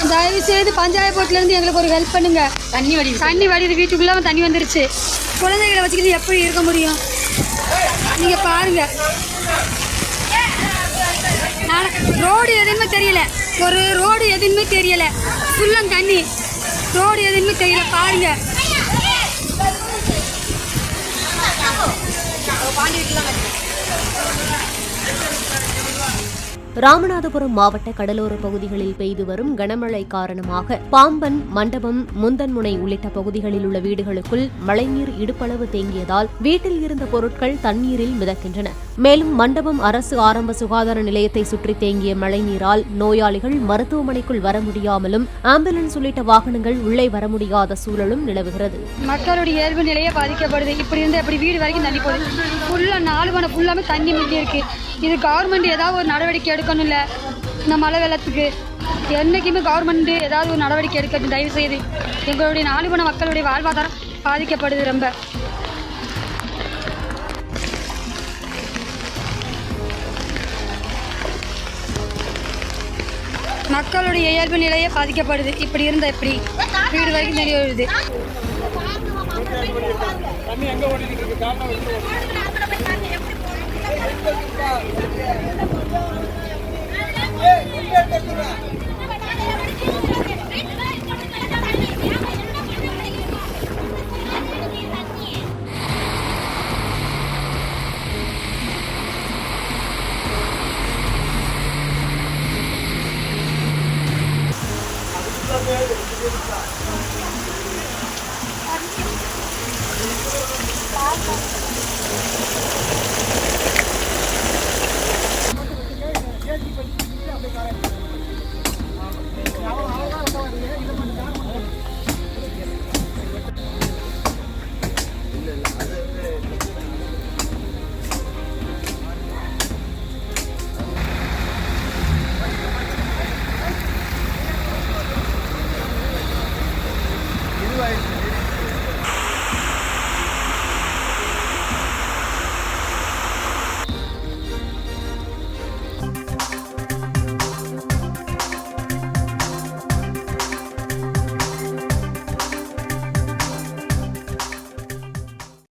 தயவு செய்து பஞ்சாயத்து போர்ட்லேருந்து எங்களுக்கு ஒரு ஹெல்ப் பண்ணுங்க. தண்ணி வடிது வீட்டுக்குள்ளே தண்ணி வந்துருச்சு. குழந்தைகளை வச்சுக்கிட்டு எப்படி இருக்க முடியும்? நீங்கள் பாருங்க, ரோடு எதுவுமே தெரியல. ஒரு ரோடு எதுவுமே தெரியல. ஃபுல்லும் தண்ணி. ரோடு எதுவுமே தெரியல. பாருங்க. ராமநாதபுரம் மாவட்ட கடலோர பகுதிகளில் பெய்து வரும் கனமழை காரணமாக பாம்பன், மண்டபம், முந்தன்முனை உள்ளிட்ட பகுதிகளில் உள்ள வீடுகளுக்குள் மழைநீர் இடுப்பளவு தேங்கியதால் வீட்டில் இருந்த பொருட்கள் தண்ணீரில் மிதக்கின்றன. மேலும் மண்டபம் அரசு ஆரம்ப சுகாதார நிலையத்தை சுற்றி தேங்கிய மழைநீரால் நோயாளிகள் மருத்துவமனைக்குள் வர முடியாமலும் ஆம்புலன்ஸ் உள்ளிட்ட வாகனங்கள் உள்ளே வர முடியாத சூழலும் நிலவுகிறது. மக்களுடைய இயல்பு நிலையே பாதிக்கப்படுது. இப்படி இருந்து எப்படி வீடு வரைக்கும் தண்ணி போகுது. ஃபுல்லாக 4 மணி ஃபுல்லாமே தண்ணி மிஞ்சி இருக்கு. இது கவர்மெண்ட் ஏதாவது ஒரு நடவடிக்கை எடுக்கணும். இல்லை இந்த மழை வெள்ளத்துக்கு என்றைக்குமே கவர்மெண்ட் ஏதாவது ஒரு நடவடிக்கை எடுக்கணும் தயவு செய்து. எங்களுடைய 4 மணி மக்களுடைய வாழ்வாதாரம் பாதிக்கப்படுது ரொம்ப. மக்களுடைய இயல்பு நிலையே பாதிக்கப்படுது. இப்படி இருந்த எப்படி வீடு வரைக்கும் தெரிய வருது. Thank you.